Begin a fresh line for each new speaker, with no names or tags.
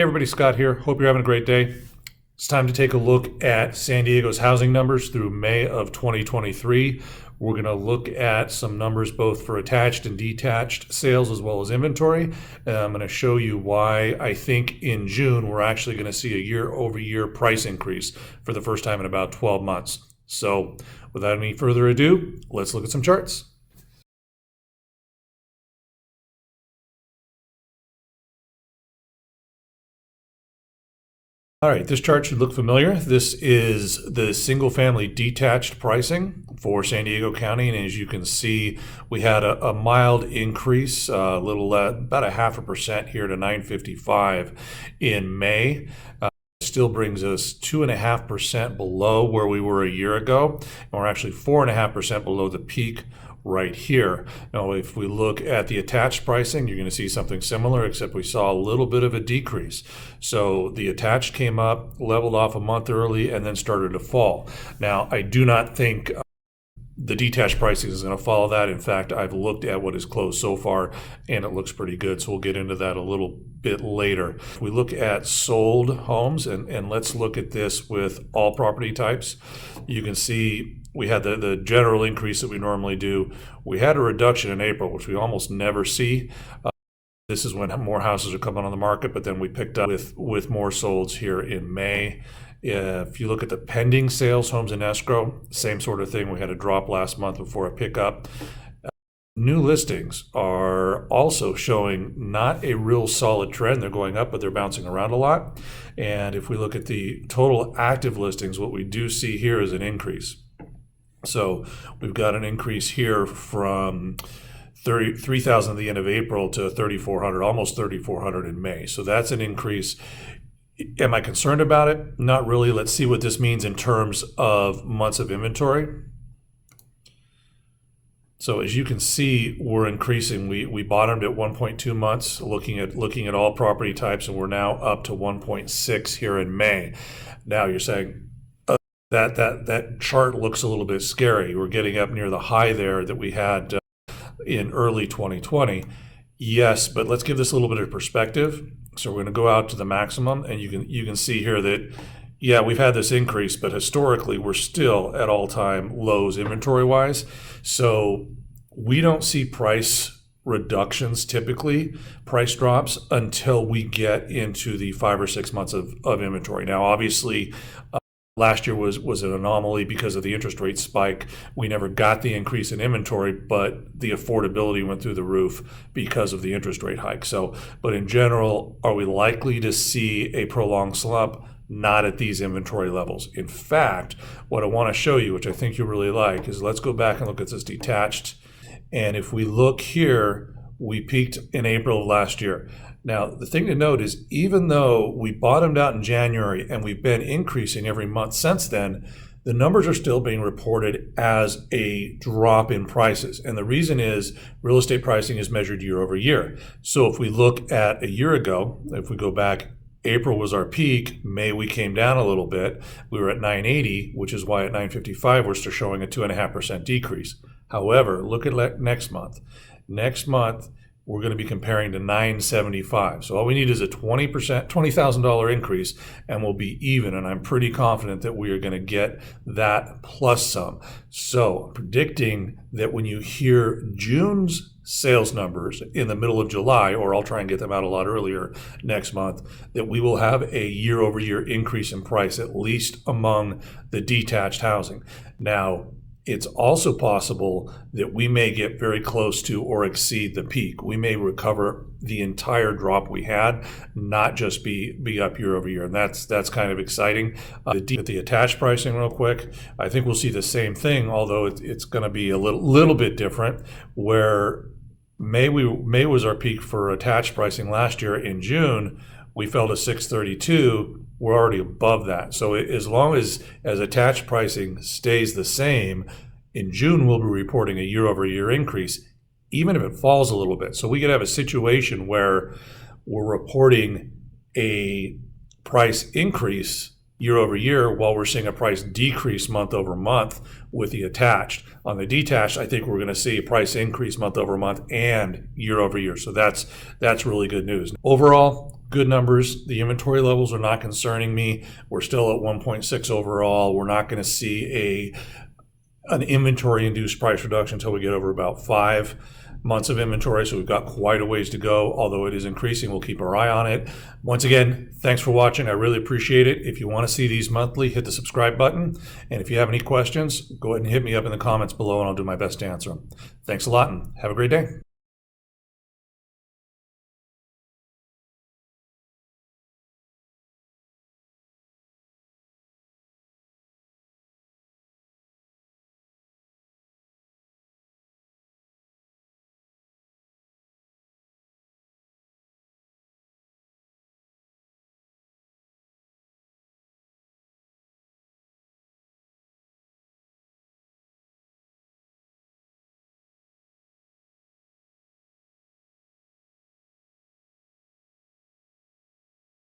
Hey everybody, Scott here. Hope you're having a great day. It's time to take a look at San Diego's housing numbers through May of 2023. We're going to look at some numbers both for attached and detached sales as well as inventory. And I'm going to show you why I think in June we're actually going to see a year-over-year price increase for the first time in about 12 months. So without any further ado, let's look at some charts. All right, this chart should look familiar. This is the single family detached pricing for San Diego County. And as you can see, we had a mild increase, about 0.5% here to 955 in May. Still brings us 2.5% below where we were a year ago. And we're actually 4.5% below the peak right here. Now, if we look at the attached pricing, you're going to see something similar, except we saw a little bit of a decrease. So the attached came up, leveled off a month early, and then started to fall. Now, I do not think the detached pricing is going to follow that. In fact, I've looked at what is closed so far, and it looks pretty good. So we'll get into that a little bit later. We look at sold homes, and let's look at this with all property types. You can see we had the general increase that we normally do. We had a reduction in April, which we almost never see. This is when more houses are coming on the market, but then we picked up with more solds here in May. If you look at the pending sales, homes in escrow, same sort of thing. We had a drop last month before a pickup. New listings are also showing not a real solid trend. They're going up, but they're bouncing around a lot. And if we look at the total active listings, what we do see here is an increase. So we've got an increase here from 33,000 at the end of April to 3,400, almost 3,400 in May. So that's an increase. Am I concerned about it? Not really. Let's see what this means in terms of months of inventory. So as you can see, we're increasing. We bottomed at 1.2 months, looking at all property types, and we're now up to 1.6 here in May. Now you're saying that chart looks a little bit scary. We're getting up near the high there that we had in early 2020. Yes, but let's give this a little bit of perspective. So we're going to go out to the maximum, and you can see here that, yeah, we've had this increase, but historically we're still at all-time lows inventory-wise. So we don't see price reductions, typically price drops, until we get into the 5 or 6 months of inventory. Now, obviously, last year was an anomaly because of the interest rate spike. We never got the increase in inventory, but the affordability went through the roof because of the interest rate hike. So, but in general, are we likely to see a prolonged slump? Not at these inventory levels. In fact, what I want to show you, which I think you'll really like, is let's go back and look at this detached. And if we look here, we peaked in April of last year. Now, the thing to note is, even though we bottomed out in January and we've been increasing every month since then, the numbers are still being reported as a drop in prices. And the reason is real estate pricing is measured year over year. So if we look at a year ago, if we go back, April was our peak. May, we came down a little bit. We were at 980, which is why at 955 we're still showing a 2.5% decrease. However, look at next month. Next month, we're going to be comparing to 975. So all we need is a $20,000 increase, and we'll be even. And I'm pretty confident that we are going to get that plus some. So I'm predicting that when you hear June's sales numbers in the middle of July, or I'll try and get them out a lot earlier next month, that we will have a year-over-year increase in price, at least among the detached housing. Now, it's also possible that we may get very close to or exceed the peak. We may recover the entire drop we had, not just be up year over year. And that's kind of exciting. At the attached pricing real quick, I think we'll see the same thing, although it's going to be a little bit different, where May was our peak for attached pricing last year. In June, we fell to 632. We're already above that. So as long as attached pricing stays the same, in June we'll be reporting a year-over-year increase, even if it falls a little bit. So we could have a situation where we're reporting a price increase year over year while we're seeing a price decrease month over month with the attached. On the detached, I think we're going to see a price increase month over month and year over year. So that's really good news. Overall, good numbers. The inventory levels are not concerning me. We're still at 1.6 overall. We're not going to see an inventory induced price reduction until we get over about 5 months of inventory. So we've got quite a ways to go, although it is increasing. We'll keep our eye on it. Once again, thanks for watching. I really appreciate it. If you want to see these monthly, hit the subscribe button. And if you have any questions, go ahead and hit me up in the comments below and I'll do my best to answer them. Thanks a lot and have a great day.